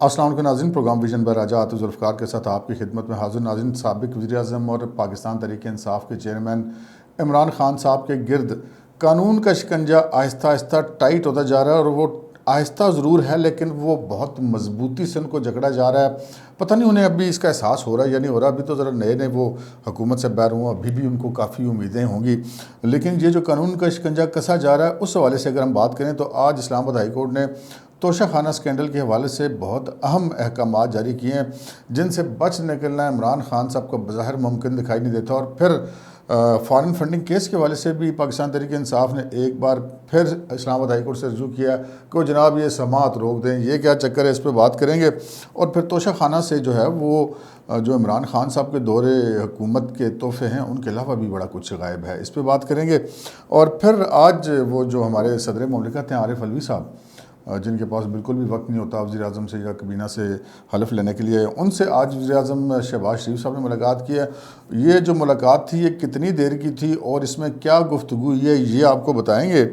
السلام علیکم ناظرین، پروگرام ویژن بر راجہ عاطف ذوالفقار کے ساتھ آپ کی خدمت میں حاضر۔ ناظرین، سابق وزیر اعظم اور پاکستان تحریک انصاف کے چیئرمین عمران خان صاحب کے گرد قانون کا شکنجہ آہستہ آہستہ ٹائٹ ہوتا جا رہا ہے، اور وہ آہستہ ضرور ہے لیکن وہ بہت مضبوطی سے ان کو جکڑا جا رہا ہے۔ پتہ نہیں انہیں ابھی اس کا احساس ہو رہا ہے یا نہیں ہو رہا، ابھی تو ذرا نئے وہ حکومت سے باہر ہوں، ابھی بھی ان کو کافی امیدیں ہوں گی، لیکن یہ جو قانون کا شکنجہ کسا جا رہا ہے اس حوالے سے اگر ہم بات کریں تو آج اسلام آباد ہائی کورٹ نے توشہ خانہ سکینڈل کے حوالے سے بہت اہم احکامات جاری کیے ہیں، جن سے بچ نکلنا عمران خان صاحب کو بظاہر ممکن دکھائی نہیں دیتا۔ اور پھر فارن فنڈنگ کیس کے حوالے سے بھی پاکستان تحریک انصاف نے ایک بار پھر اسلام آباد ہائی کورٹ سے رجوع کیا کہ وہ جناب یہ سماعت روک دیں، یہ کیا چکر ہے، اس پہ بات کریں گے۔ اور پھر توشہ خانہ سے جو ہے وہ جو عمران خان صاحب کے دور حکومت کے تحفے ہیں ان کے علاوہ بھی بڑا کچھ غائب ہے، اس پہ بات کریں گے۔ اور پھر آج وہ جو ہمارے صدر مملکت ہیں عارف علوی صاحب، جن کے پاس بالکل بھی وقت نہیں ہوتا وزیر اعظم سے یا کابینہ سے حلف لینے کے لیے، ان سے آج وزیر اعظم شہباز شریف صاحب نے ملاقات کی ہے۔ یہ جو ملاقات تھی یہ کتنی دیر کی تھی اور اس میں کیا گفتگو ہوئی ہے یہ آپ کو بتائیں گے۔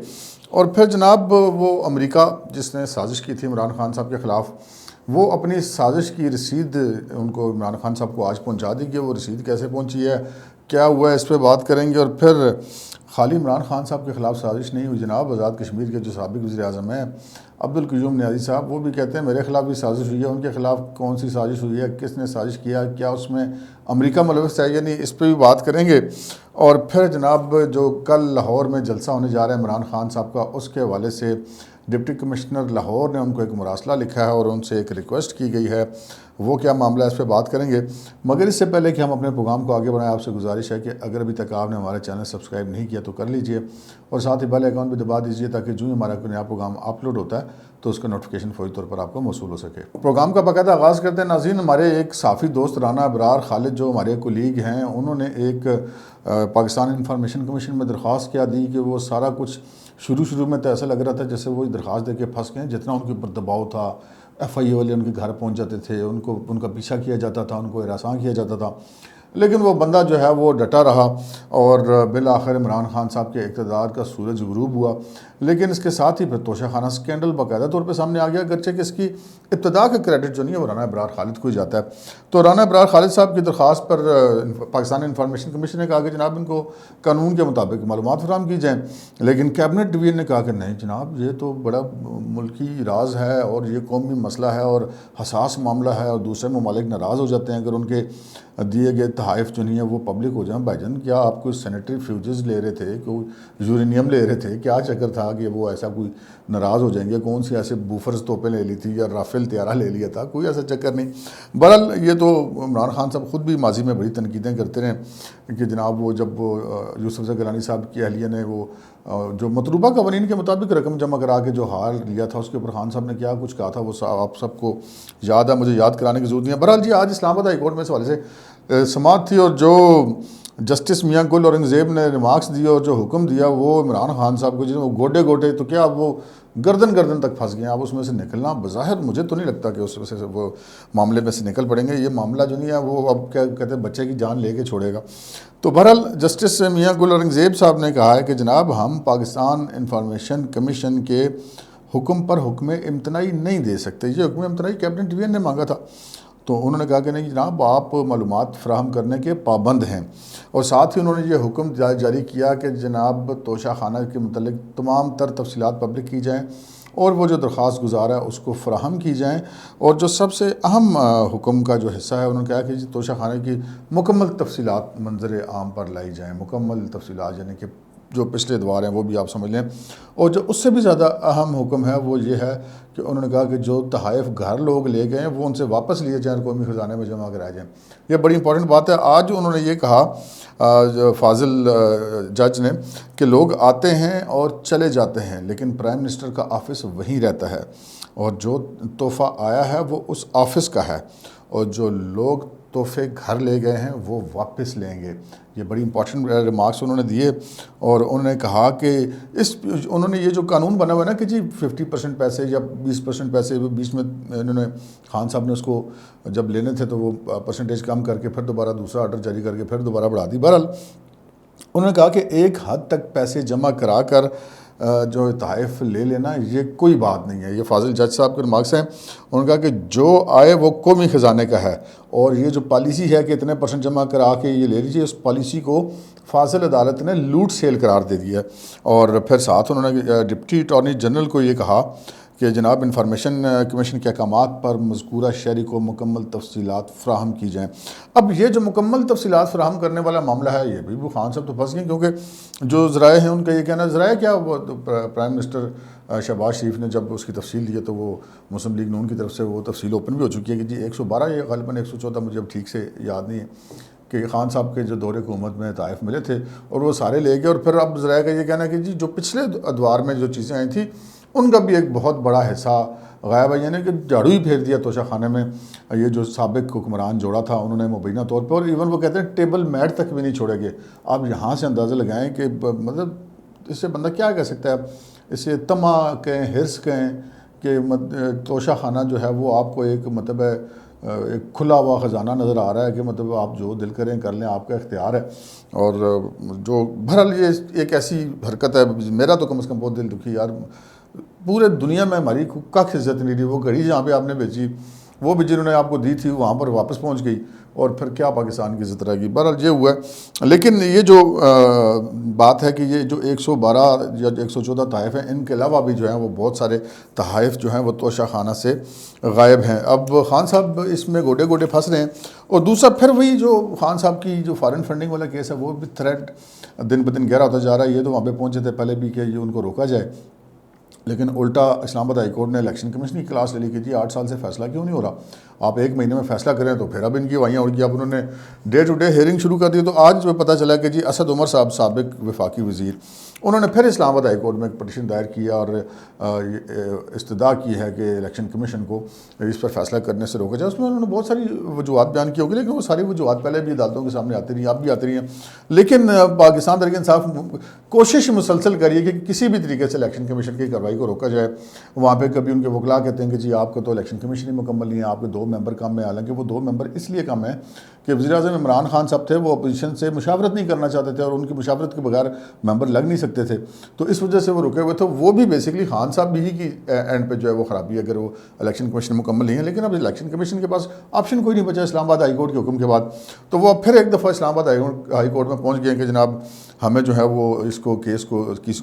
اور پھر جناب وہ امریکہ جس نے سازش کی تھی عمران خان صاحب کے خلاف، وہ اپنی سازش کی رسید ان کو عمران خان صاحب کو آج پہنچا دی گئی، وہ رسید کیسے پہنچی ہے، کیا ہوا ہے، اس پہ بات کریں گے۔ اور پھر خالی عمران خان صاحب کے خلاف سازش نہیں ہوئی، جناب آزاد کشمیر کے جو سابق وزیر اعظم ہیں عبدالقیوم نیازی صاحب، وہ بھی کہتے ہیں میرے خلاف بھی سازش ہوئی ہے، ان کے خلاف کون سی سازش ہوئی ہے، کس نے سازش کیا، کیا اس میں امریکہ ملوث ہے یا نہیں، اس پہ بھی بات کریں گے۔ اور پھر جناب جو کل لاہور میں جلسہ ہونے جا رہا ہے عمران خان صاحب کا، اس کے حوالے سے ڈپٹی کمشنر لاہور نے ان کو ایک مراسلہ لکھا ہے اور ان سے ایک ریکویسٹ کی گئی ہے، وہ کیا معاملہ ہے اس پہ بات کریں گے۔ مگر اس سے پہلے کہ ہم اپنے پروگرام کو آگے بڑھائیں، آپ سے گزارش ہے کہ اگر ابھی تک آپ نے ہمارا چینل سبسکرائب نہیں کیا تو کر لیجئے، اور ساتھ ہی بیل آئیکن بھی دبا دیجئے تاکہ جو ہی ہمارا کوئی نیا پروگرام اپلوڈ ہوتا ہے تو اس کا نوٹیفیکیشن فوری طور پر آپ کو موصول ہو سکے۔ پروگرام کا باقاعدہ آغاز کرتے ہیں ناظرین۔ ہمارے ایک صحافی دوست رانا ابرار خالد جو ہمارے کولیگ ہیں، انہوں نے ایک پاکستان انفارمیشن کمیشن میں درخواست کیا دی کہ وہ سارا کچھ شروع میں تو ایسا لگ رہا تھا جیسے وہ درخواست دے کے پھنس گئے، جتنا ان کے اوپر دباؤ تھا، ایف آئی اے والے ان کے گھر پہنچ جاتے تھے، ان کا پیچھا کیا جاتا تھا، ان کو ہراساں کیا جاتا تھا، لیکن وہ بندہ جو ہے وہ ڈٹا رہا اور بالآخر عمران خان صاحب کے اقتدار کا سورج غروب ہوا۔ لیکن اس کے ساتھ ہی پھر توشہ خانہ سکینڈل باقاعدہ طور پہ سامنے آ گیا، اگرچہ کہ اس کی ابتدا کا کریڈٹ جو نہیں ہے وہ رانا ابرار خالد کو ہی جاتا ہے۔ تو رانا ابرار خالد صاحب کی درخواست پر پاکستان انفارمیشن کمیشن نے کہا کہ جناب ان کو قانون کے مطابق معلومات فراہم کی جائیں، لیکن کیبنٹ ڈویژن نے کہا کہ نہیں جناب یہ تو بڑا ملکی راز ہے اور یہ قومی مسئلہ ہے اور حساس معاملہ ہے، اور دوسرے ممالک ناراض ہو جاتے ہیں اگر ان کے دیے گئے تحائف جو نہیں ہیں وہ پبلک ہو جائیں۔ بھائی جان کیا آپ کوئی سینیٹری فیوجز لے رہے تھے، کوئی یورینیم لے رہے تھے، کیا چکر تھا کہ وہ ایسا کوئی ناراض ہو جائیں گے؟ کون سی ایسے بوفرز توپیں لے لی تھی یا رافیل طیارہ لے لیا تھا؟ کوئی ایسا چکر نہیں۔ بہرحال یہ تو عمران خان صاحب خود بھی ماضی میں بڑی تنقیدیں کرتے رہے کہ جناب وہ جب یوسف زئی گیلانی صاحب کی اہلیہ نے وہ جو مطلوبہ قوانین کے مطابق رقم جمع کرا کے جو ہار لیا تھا، اس کے اوپر خان صاحب نے کیا کچھ کہا تھا وہ آپ سب کو یاد ہے، مجھے یاد کرانے کی ضرورت نہیں ہے۔ بہرحال جی آج اسلام آباد ہائی کورٹ میں اس حوالے سے سماعت تھی، اور جو جسٹس میاں گل اورنگزیب نے ریمارکس دیے اور جو حکم دیا وہ عمران خان صاحب کو، جن وہ گوڈے تو کیا اب وہ گردن تک پھنس گئے ہیں، اب اس میں سے نکلنا بظاہر مجھے تو نہیں لگتا کہ اس میں سے وہ معاملے میں سے نکل پڑیں گے۔ یہ معاملہ جو نہیں ہے وہ اب کیا کہتے ہیں بچے کی جان لے کے چھوڑے گا۔ تو بہرحال جسٹس میاں گل اورنگزیب صاحب نے کہا ہے کہ جناب ہم پاکستان انفارمیشن کمیشن کے حکم پر حکم امتناعی نہیں دے سکتے، یہ حکم امتناعی کیبنٹ ڈویژن نے مانگا تھا، تو انہوں نے کہا کہ نہیں جناب آپ معلومات فراہم کرنے کے پابند ہیں، اور ساتھ ہی انہوں نے یہ حکم جاری کیا کہ جناب توشہ خانہ کے متعلق تمام تر تفصیلات پبلک کی جائیں اور وہ جو درخواست گزار ہے اس کو فراہم کی جائیں۔ اور جو سب سے اہم حکم کا جو حصہ ہے انہوں نے کہا کہ توشہ خانہ کی مکمل تفصیلات منظر عام پر لائی جائیں، مکمل تفصیلات یعنی کہ جو پچھلے ادوار ہیں وہ بھی آپ سمجھ لیں۔ اور جو اس سے بھی زیادہ اہم حکم ہے وہ یہ ہے کہ انہوں نے کہا کہ جو تحائف گھر لوگ لے گئے ہیں وہ ان سے واپس لیے جائیں اور قومی خزانے میں جمع کرائے جائیں۔ یہ بڑی امپورٹنٹ بات ہے۔ آج انہوں نے یہ کہا فاضل جج نے کہ لوگ آتے ہیں اور چلے جاتے ہیں لیکن پرائم منسٹر کا آفس وہیں رہتا ہے، اور جو تحفہ آیا ہے وہ اس آفس کا ہے، اور جو لوگ تحفے گھر لے گئے ہیں وہ واپس لیں گے۔ یہ بڑی امپورٹنٹ ریمارکس انہوں نے دیے، اور انہوں نے کہا کہ انہوں نے یہ جو قانون بنا ہوا ہے نا کہ جی 50% پیسے یا 20% پیسے، بیچ میں انہوں نے خان صاحب نے اس کو جب لینے تھے تو وہ پرسنٹیج کم کر کے پھر دوبارہ دوسرا آرڈر جاری کر کے پھر دوبارہ بڑھا دی۔ بہرحال انہوں نے کہا کہ ایک حد تک پیسے جمع کرا کر جو تحائف لے لینا یہ کوئی بات نہیں ہے. یہ فاضل جج صاحب کے ریمارکس ہیں. انہوں نے کہا کہ جو آئے وہ قومی خزانے کا ہے, اور یہ جو پالیسی ہے کہ اتنے % جمع کرا کے یہ لے لیجیے, اس پالیسی کو فاضل عدالت نے لوٹ سیل قرار دے دیا ہے. اور پھر ساتھ انہوں نے ڈپٹی اٹارنی جنرل کو یہ کہا کہ جناب انفارمیشن کمیشن کے احکامات پر مذکورہ شہری کو مکمل تفصیلات فراہم کی جائیں. اب یہ جو مکمل تفصیلات فراہم کرنے والا معاملہ ہے, یہ بھی وہ خان صاحب تو پھنس گئے, کیونکہ جو ذرائع ہیں ان کا یہ کہنا, ذرائع کیا, وہ پرائم منسٹر شہباز شریف نے جب اس کی تفصیل دی ہے تو وہ مسلم لیگ نون کی طرف سے وہ تفصیل اوپن بھی ہو چکی ہے کہ جی 112 یا غالباً 114 مجھے اب ٹھیک سے یاد نہیں ہے, کہ خان صاحب کے جو دور حکومت میں تحائف ملے تھے اور وہ سارے لے گئے. اور پھر اب ذرائع کا یہ کہنا ہے کہ جی جو پچھلے ادوار میں جو چیزیں آئی تھیں ان کا بھی ایک بہت بڑا حصہ غائب ہے, یعنی کہ جھاڑو ہی پھیر دیا توشہ خانے میں یہ جو سابق حکمران جوڑا تھا انہوں نے مبینہ طور پہ, اور ایون وہ کہتے ہیں ٹیبل میٹ تک بھی نہیں چھوڑے گے. آپ یہاں سے اندازہ لگائیں کہ مطلب اس سے بندہ کیا کہہ سکتا ہے, اسے طمع کہیں, حرص کہیں, کہ توشہ خانہ جو ہے وہ آپ کو ایک مطلب ہے ایک کھلا ہوا خزانہ نظر آ رہا ہے کہ مطلب آپ جو دل کریں کر لیں, آپ کا اختیار ہے. اور جو بہرحال یہ ایک ایسی حرکت ہے, میرا تو کم از کم بہت دل دکھی یار, پورے دنیا میں ہماری کخ عزت نہیں رہی. وہ گھڑی جہاں پہ آپ نے بیچی وہ بھی جنہوں نے آپ کو دی تھی وہاں پر واپس پہنچ گئی, اور پھر کیا پاکستان کی عزت رہے گی. بہرحال یہ ہوا ہے. لیکن یہ جو بات ہے کہ یہ جو 112 یا 114 تحائف ہیں, ان کے علاوہ بھی جو ہیں وہ بہت سارے تحائف جو ہیں وہ توشہ خانہ سے غائب ہیں. اب خان صاحب اس میں گوڈے گوڈے پھنس رہے ہیں. اور دوسرا پھر وہی جو خان صاحب کی جو فارن فنڈنگ والا کیس ہے وہ بھی تھریٹ دن بدن گہرا ہوتا جا رہا ہے. یہ تو وہاں پہ پہنچے تھے پہلے بھی کہ یہ ان کو روکا جائے, لیکن الٹا اسلام آباد ہائی کورٹ نے الیکشن کمیشن کی کلاس لے لی کہ جی 8 سال سے فیصلہ کیوں نہیں ہو رہا, آپ 1 مہینے میں فیصلہ کریں. تو پھر اب ان کی وائیاں اڑ گئی. اب انہوں نے ڈے ٹو ڈے ہیئرنگ شروع کر دی. تو آج پتہ چلا کہ جی اسد عمر صاحب سابق وفاقی وزیر, انہوں نے پھر اسلام آباد ہائی کورٹ میں ایک پٹیشن دائر کیا اور استدعا کی ہے کہ الیکشن کمیشن کو اس پر فیصلہ کرنے سے روکا جائے. اس میں انہوں نے بہت ساری وجوہات بیان کی ہوگی, لیکن وہ ساری وجوہات پہلے بھی عدالتوں کے سامنے آتی رہی, اب بھی آتی رہی ہیں. لیکن پاکستان تحریک انصاف کوشش مسلسل کریے کہ کسی بھی طریقے سے الیکشن کمیشن کی کارروائی کو روکا جائے. وہاں پہ کبھی ان کے وکلاء کہتے ہیں کہ جی آپ کو تو الیکشن کمیشن ہی مکمل نہیں ہے, آپ کے 2 ممبر کم ہیں. حالانکہ وہ 2 ممبر اس لیے کم ہیں کہ وزیر اعظم عمران خان صاحب تھے, وہ اپوزیشن سے مشاورت نہیں کرنا چاہتے تھے, اور ان کی مشاورت کے بغیر ممبر لگ نہیں سکتے تھے. تو اس وجہ سے وہ رکے ہوئے تھے. وہ بھی بیسکلی خان صاحب بھی ہی کی اینڈ پہ جو ہے وہ خرابی ہے اگر وہ الیکشن کمیشن مکمل نہیں ہے. لیکن اب الیکشن کمیشن کے پاس آپشن کوئی نہیں بچا اسلام آباد ہائی کورٹ کے حکم کے بعد. تو وہ اب پھر ایک دفعہ اسلام آباد ہائی کورٹ میں پہنچ گئے کہ جناب ہمیں جو ہے وہ اس کو کیس کو کی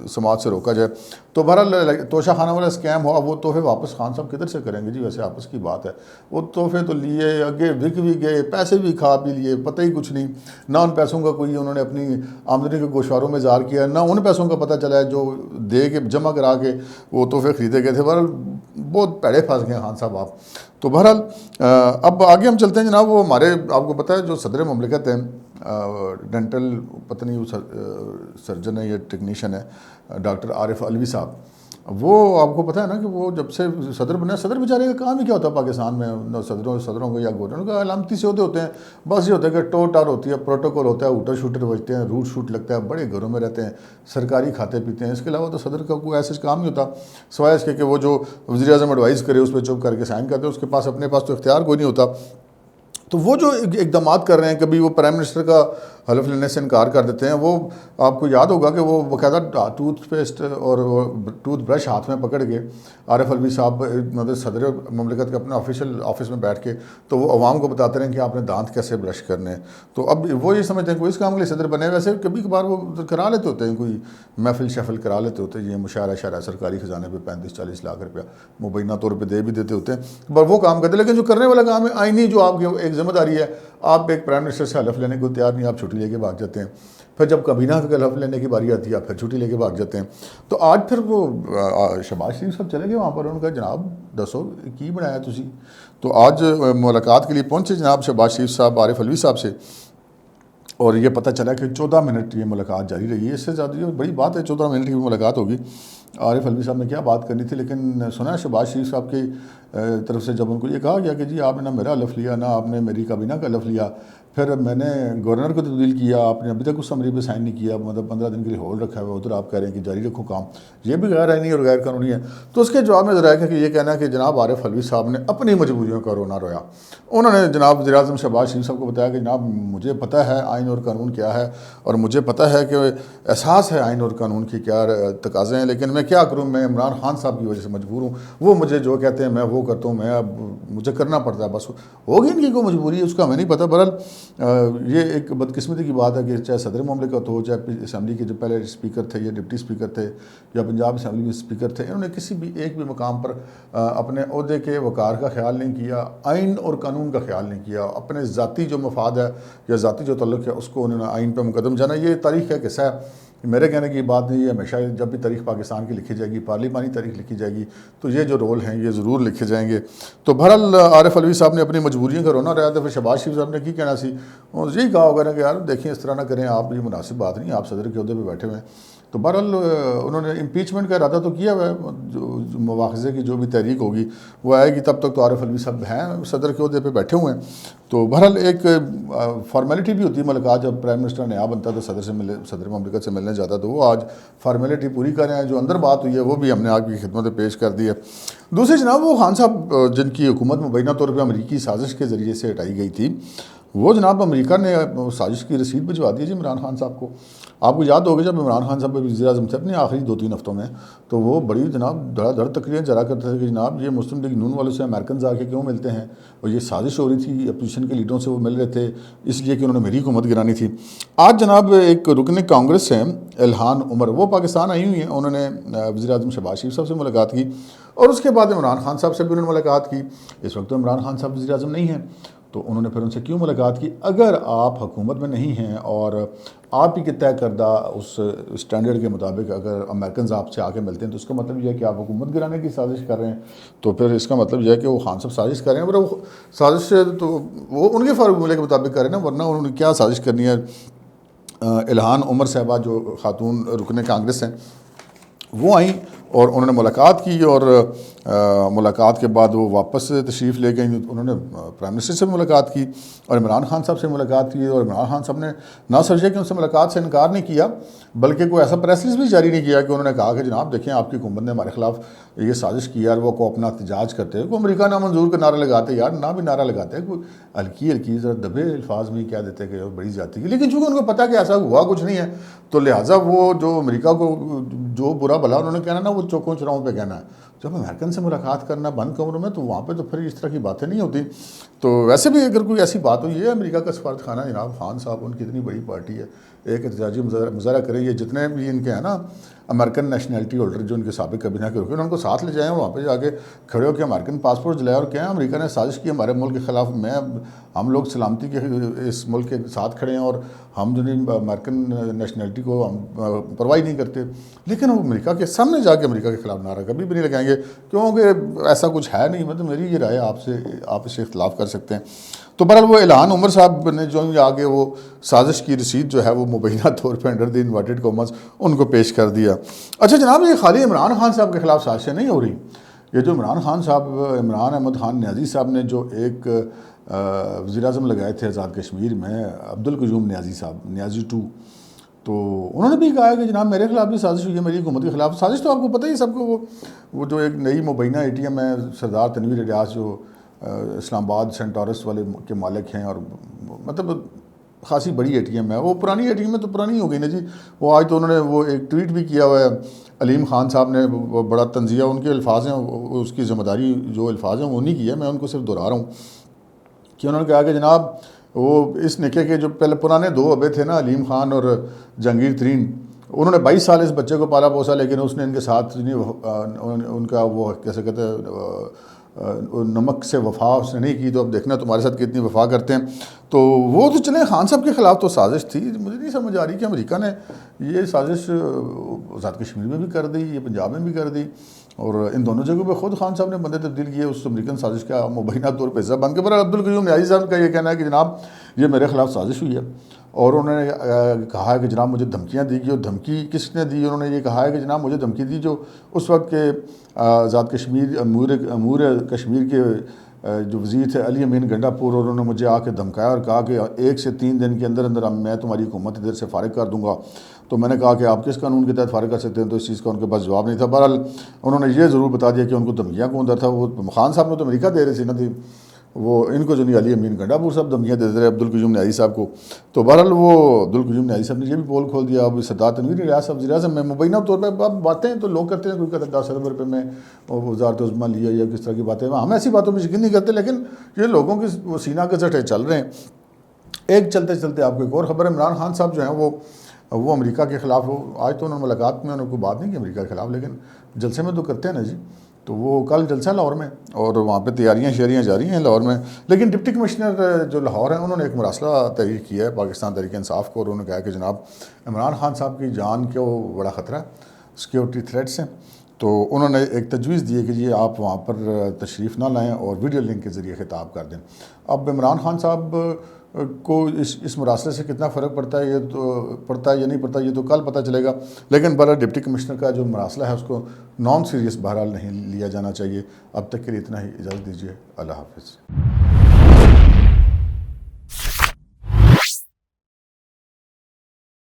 سماعت سے روکا جائے. تو بہرحال توشہ خانہ والا اسکیم ہوا, وہ تحفے واپس خان صاحب کدھر سے کریں گے جی, ویسے آپس کی بات ہے. وہ تحفے تو لیے, آگے وک بھی گئے, پیسے بھی کھا بھی لیے, پتہ ہی کچھ نہیں. نہ ان پیسوں کا کوئی انہوں نے اپنی آمدنی کے گوشواروں میں اظہار کیا, نہ ان پیسوں کا پتہ چلا ہے جو دے کے جمع کرا کے وہ تحفے خریدے گئے تھے. بہرحال بہت پیڑے پھنس گئے خان صاحب آپ. تو بہرحال اب آگے ہم چلتے ہیں جناب. وہ ہمارے آپ کو پتہ ہے جو صدر مملکت ہیں ڈینٹل پتہ نہیں وہ سرجن ہے یا ٹیکنیشین ہے ڈاکٹر عارف علوی صاحب, وہ آپ کو پتہ ہے نا کہ وہ جب سے صدر بنے, صدر بیچارے کا کام ہی کیا ہوتا ہے پاکستان میں صدروں کو یا گورنروں کا علامتی سے ہوتے ہیں. بس یہ ہوتا ہے کہ ٹور ٹار ہوتی ہے, پروٹوکول ہوتا ہے, اوٹر شوٹر بجتے ہیں, روٹ شوٹ لگتا ہے, بڑے گھروں میں رہتے ہیں, سرکاری کھاتے پیتے ہیں. اس کے علاوہ تو صدر کا کوئی ایسا کام نہیں ہوتا سوائے اس کے کہ وہ جو وزیر اعظم ایڈوائز کرے اس پہ چپ کر کے سائن کرتے ہیں. اس کے پاس اپنے پاس تو اختیار کوئی نہیں ہوتا. تو وہ جو اقدامات کر رہے ہیں, کبھی وہ پرائم منسٹر کا حلف لینے سے انکار کر دیتے ہیں. وہ آپ کو یاد ہوگا کہ وہ باقاعدہ ٹوتھ پیسٹ اور ٹوتھ برش ہاتھ میں پکڑ کے عارف علوی صاحب مطلب صدر مملکت کے اپنے آفیشیل آفس میں بیٹھ کے تو وہ عوام کو بتاتے رہے کہ آپ نے دانت کیسے برش کرنے ہیں. تو اب وہ یہ سمجھتے ہیں کوئی اس کام کے لیے صدر بنے. ویسے کبھی کبھار وہ کرا لیتے ہوتے ہیں, کوئی محفل شفل کرا لیتے ہوتے ہیں, یہ مشاعرہ شاعرہ سرکاری خزانے پہ 35-40 لاکھ روپیہ مبینہ طور پہ دے بھی دیتے ہوتے ہیں, پر وہ کام کرتے ہیں. لیکن جو کرنے والا کام ہے آئینی جو آپ کی ایک ذمہ داری ہے, آپ ایک پرائم منسٹر سے حلف لینے کو تیار نہیں, آپ چھٹی لے کے بھاگ جاتے ہیں. پھر جب کابینہ کا حلف لینے کی باری آتی ہے پھر چھٹی لے کے بھاگ جاتے ہیں. تو آج پھر وہ شہباز شریف صاحب چلے گئے وہاں پر, ان کا جناب دسو کی بنایا تسی. تو آج ملاقات کے لیے پہنچے جناب شہباز شریف صاحب عارف علوی صاحب سے, اور یہ پتہ چلا کہ 14 منٹ یہ ملاقات جاری رہی ہے. اس سے زیادہ یہ بڑی بات ہے, 14 منٹ کی ملاقات ہوگی. عارف علوی صاحب نے کیا بات کرنی تھی, لیکن سنا شہباز شریف صاحب کی طرف سے جب ان کو یہ کہا گیا کہ جی آپ نے نہ میرا حلف لیا نہ آپ نے میری کابینہ کا حلف لیا, پھر میں نے گورنر کو تبدیل کیا، آپ نے ابھی تک اس سمری پہ سائن نہیں کیا، مطلب 15 دن کے لیے ہولڈ رکھا ہوا ہے، ادھر آپ کہہ رہے ہیں کہ جاری رکھو کام، یہ بھی غیر آئینی اور غیر قانونی ہے۔ تو اس کے جواب میں ذرا ہے کہ یہ کہنا ہے کہ جناب عارف علوی صاحب نے اپنی مجبوریوں کا رونا رویا۔ انہوں نے جناب وزیر اعظم شہباز شریف صاحب کو بتایا کہ جناب مجھے پتہ ہے آئین اور قانون کیا ہے، اور مجھے پتہ ہے کہ احساس ہے آئین اور قانون کی کیا تقاضے ہیں، لیکن میں کیا کروں، میں عمران خان صاحب کی وجہ سے مجبور ہوں، وہ مجھے جو کہتے ہیں میں وہ کرتا ہوں، میں اب مجھے کرنا پڑتا ہے، بس ہوگی ان کی کوئی مجبوری ہے، اس کا ہمیں نہیں پتہ۔ بہرحال یہ ایک بدقسمتی کی بات ہے کہ چاہے صدر مملکت ہو، چاہے اسمبلی کے جو پہلے اسپیکر تھے یا ڈپٹی اسپیکر تھے یا پنجاب اسمبلی میں اسپیکر تھے، انہوں نے کسی بھی ایک بھی مقام پر اپنے عہدے کے وقار کا خیال نہیں کیا، آئین اور قانون کا خیال نہیں کیا، اپنے ذاتی جو مفاد ہے یا ذاتی جو تعلق ہے اس کو انہوں نے آئین پہ مقدم جانا۔ یہ تاریخ کا قصہ ہے، میرے کہنے کی بات نہیں ہے، ہمیشہ جب بھی تاریخ پاکستان کی لکھی جائے گی، پارلیمانی تاریخ لکھی جائے گی، تو یہ جو رول ہیں یہ ضرور لکھے جائیں گے۔ تو بہرحال عارف علوی صاحب نے اپنی مجبوریوں کا رونا رہا تھا، پھر شہباز شریف صاحب نے کی کہنا سی، اور یہی کہا ہوگا نا کہ یار دیکھیں اس طرح نہ کریں آپ، یہ مناسب بات نہیں، آپ صدر کے عہدے پہ بیٹھے ہوئے ہیں۔ تو بہرحال انہوں نے امپیچمنٹ کا ارادہ تو کیا ہوا ہے، جو مواخذے کی جو بھی تحریک ہوگی وہ آئے گی، تب تک تو عارف علوی صاحب ہیں صدر کے عہدے پہ بیٹھے ہوئے ہیں۔ تو بہرحال ایک فارمیلٹی بھی ہوتی ہے ملکات، جب پرائم منسٹر نیا بنتا تو صدر مملکت سے ملنے جاتا، تو وہ آج فارمیلٹی پوری کر رہے ہیں، جو اندر بات ہوئی ہے وہ بھی ہم نے آپ کی خدمت میں پیش کر دی ہے۔ دوسری جناب وہ خان صاحب جن کی حکومت مبینہ طور پہ امریکی سازش کے ذریعے سے ہٹائی گئی تھی، وہ جناب امریکہ نے سازش کی رسید بھجوا دی جی عمران خان صاحب کو۔ آپ کو یاد ہوگا جب عمران خان صاحب وزیر اعظم تھے اپنے آخری 2-3 ہفتوں میں، تو وہ بڑی جناب دھڑا دھڑ تقریریں جرا کرتے تھے کہ جناب یہ مسلم لیگ نون والوں سے امریکنز آ کے کیوں ملتے ہیں، اور یہ سازش ہو رہی تھی، اپوزیشن کے لیڈروں سے وہ مل رہے تھے اس لیے کہ انہوں نے میری حکومت گرانی تھی۔ آج جناب ایک رکن کانگریس ہیں الہان عمر، وہ پاکستان آئی ہوئی ہیں، انہوں نے وزیر اعظم شہباز شریف صاحب سے ملاقات کی، اور اس کے بعد عمران خان صاحب سے بھی انہوں نے ملاقات کی۔ اس وقت تو عمران خان صاحب وزیر اعظم نہیں ہیں، تو انہوں نے پھر ان سے کیوں ملاقات کی؟ اگر آپ حکومت میں نہیں ہیں اور آپ ہی کے طے کردہ اس اسٹینڈرڈ کے مطابق اگر امریکنز آپ سے آ کے ملتے ہیں، تو اس کا مطلب یہ ہے کہ آپ حکومت گرانے کی سازش کر رہے ہیں، تو پھر اس کا مطلب یہ ہے کہ وہ خان صاحب سازش کر رہے ہیں، وہ سازش تو وہ ان کے فارمولے کے مطابق کر رہے ہیں نا، ورنہ انہوں نے کیا سازش کرنی ہے۔ الہان عمر صاحبہ جو خاتون رکن کانگریس ہیں، وہ آئیں اور انہوں نے ملاقات کی، اور ملاقات کے بعد وہ واپس تشریف لے گئیں۔ انہوں نے پرائم منسٹر سے ملاقات کی اور عمران خان صاحب سے ملاقات کی، اور عمران خان صاحب نے نہ سمجھے کہ ان سے ملاقات سے انکار نہیں کیا، بلکہ کوئی ایسا پریس ریلیز بھی جاری نہیں کیا کہ انہوں نے کہا کہ جناب دیکھیں آپ کی حکومت نے ہمارے خلاف یہ سازش کی، یار وہ کو اپنا احتجاج کرتے ہیں، کوئی امریکہ نہ منظور کا نعرہ لگاتے، یار نہ بھی نعرہ لگاتے ہیں، کوئی ہلکی ذرا دبے الفاظ میں کہہ دیتے کہ بڑی زیادتی کی، لیکن چونکہ ان کو پتہ کہ ایسا ہوا کچھ نہیں ہے، تو لہٰذا وہ جو امریکہ کو جو برا بھلا انہوں نے کہنا نا، وہ چوکوں چراہوں پہ کہنا ہے۔ جب امریکن سے ملاقات کرنا بند کمروں میں، تو وہاں پہ تو پھر اس طرح کی باتیں نہیں ہوتی۔ تو ویسے بھی اگر کوئی ایسی بات ہو، یہ امریکہ کا سفارت خانہ جناب خان صاحب، ان کی اتنی بڑی پارٹی ہے، ایک احتجاجی مظاہرہ کریں، یہ جتنے بھی ان کے ہیں نا امریکن نیشنلٹی ہولڈر جو ان کے سابق کابینہ کے رکن، ان کو ساتھ لے جائیں، وہاں پہ جا کے کھڑے ہو کے امریکن پاسپورٹ جلائے اور کہیں امریکہ نے سازش کی ہمارے ملک کے خلاف، ہم لوگ سلامتی کے اس ملک کے ساتھ کھڑے ہیں، اور ہم جو امریکن نیشنلٹی کو ہم پرواہ نہیں کرتے، لیکن وہ امریکہ کے سامنے جا کے امریکہ کے خلاف نعرہ کبھی بھی نہیں لگائیں گے، کیونکہ ایسا کچھ ہے نہیں۔ مطلب میری یہ رائے آپ سے، آپ اس سے اختلاف کر سکتے ہیں۔ تو بہرحال وہ الہان عمر صاحب نے جو آگے وہ سازش کی رسید جو ہے وہ مبینہ طور پہ انڈر دی انورٹڈ کامرس ان کو پیش کر دیا۔ اچھا جناب، یہ خالی عمران خان صاحب کے خلاف سازشیں نہیں ہو رہی، یہ جو عمران خان صاحب، عمران احمد خان نیازی صاحب نے جو ایک وزیر اعظم لگائے تھے آزاد کشمیر میں، عبدالقیوم نیازی صاحب، نیازی 2، تو انہوں نے بھی کہا ہے کہ جناب میرے خلاف بھی سازش ہوئی ہے، میری حکومت کے خلاف سازش۔ تو آپ کو پتہ ہی سب کو، وہ جو ایک نئی مبینہ اے ٹی ایم ہے سردار تنویر ریاض، جو اسلام آباد سینٹورس والے کے مالک ہیں، اور مطلب خاصی بڑی اے ٹی ایم ہے، وہ پرانی اے ٹی ایم ہے تو پرانی ہو گئی نا جی۔ وہ آج تو انہوں نے وہ ایک ٹویٹ بھی کیا ہوا ہے، علیم خان صاحب نے، وہ بڑا تنزیہ ان کے الفاظ ہیں، اس کی ذمہ داری جو الفاظ ہیں وہ نہیں کی ہے، میں ان کو صرف دہرا رہا ہوں کہ انہوں نے کہا کہ جناب وہ اس نکاح کے جو پہلے پرانے 2 ابے تھے نا، علیم خان اور جہانگیر ترین، انہوں نے 22 سال اس بچے کو پالا پوسا، لیکن اس نے ان کے ساتھ ان کا وہ کیسے کہتے ہیں نمک سے وفا اس نے نہیں کی، تو اب دیکھنا تمہارے ساتھ کتنی وفا کرتے ہیں۔ تو وہ تو چلیں، خان صاحب کے خلاف تو سازش تھی، مجھے نہیں سمجھ آ رہی کہ امریکہ نے یہ سازش آزاد کشمیر میں بھی کر دی، یہ پنجاب میں بھی کر دی، اور ان دونوں جگہوں پہ خود خان صاحب نے بندے تبدیل کیے اس امریکن سازش کا مبینہ طور پہ حصہ بن کے۔ پر عبدالقیوم نیازی صاحب کا یہ کہنا ہے کہ جناب یہ میرے خلاف سازش ہوئی ہے، اور انہوں نے کہا ہے کہ جناب مجھے دھمکیاں دی گئی، اور دھمکی کس نے دی؟ انہوں نے یہ کہا ہے کہ جناب مجھے دھمکی دی جو اس وقت کے آزاد کشمیر امور کشمیر کے جو وزیر تھے علی امین گنڈا پور، اور انہوں نے مجھے آ کے دھمکایا اور کہا کہ 1 سے 3 دن کے اندر اندر میں تمہاری حکومت ادھر سے فارغ کر دوں گا. تو میں نے کہا کہ آپ کس قانون کے تحت فارغ کر سکتے ہیں، تو اس چیز کا ان کے پاس جواب نہیں تھا. بہرحال انہوں نے یہ ضرور بتا دیا کہ ان کو دھمکیاں کون در تھا. وہ خان صاحب نے تو امریکہ دے رہے تھے نا تھی، وہ ان کو جو نہیں علی امین گنڈا پور صاحب دھمکیاں دے رہے عبدالقیوم نیازی صاحب کو. تو بہرحال وہ عبدالقیوم نیازی صاحب نے یہ بھی پول کھول دیا. اب سردار تنویر ریاض صاحب وزیر اعظم میں مبینہ طور پہ اب باتیں تو لوگ کرتے ہیں، کوئی کہتا ہے 10 ارب روپے میں وزارت عظمیٰ لیا یا کس طرح کی باتیں. ہم ایسی باتوں میں یقین نہیں کرتے، لیکن یہ لوگوں کی وہ سینہ کے سٹے چل رہے ہیں. ایک چلتے چلتے آپ کو ایک اور خبر ہے. عمران خان صاحب جو ہیں وہ امریکہ کے خلاف، آج تو انہوں نے ملاقات میں انہوں کو بات نہیں کی امریکہ کے خلاف، لیکن جلسے میں تو کرتے ہیں نا جی. تو وہ کل جلسہ ہے لاہور میں، اور وہاں پہ تیاریاں جاری ہیں لاہور میں. لیکن ڈپٹی کمشنر جو لاہور ہیں انہوں نے ایک مراسلہ تحریر کیا ہے پاکستان تحریک انصاف کو، اور انہوں نے کہا کہ جناب عمران خان صاحب کی جان کو بڑا خطرہ ہے، سیکیورٹی تھریٹس ہیں. تو انہوں نے ایک تجویز دی ہے کہ یہ آپ وہاں پر تشریف نہ لائیں اور ویڈیو لنک کے ذریعے خطاب کر دیں. اب عمران خان صاحب کو اس مراسلے سے کتنا فرق پڑتا ہے، یہ تو پڑتا ہے یا نہیں پڑتا، یہ تو کل پتہ چلے گا. لیکن بہرحال ڈپٹی کمشنر کا جو مراسلہ ہے اس کو نان سیریس بہرحال نہیں لیا جانا چاہیے. اب تک کے لیے اتنا ہی، اجازت دیجیے، اللہ حافظ.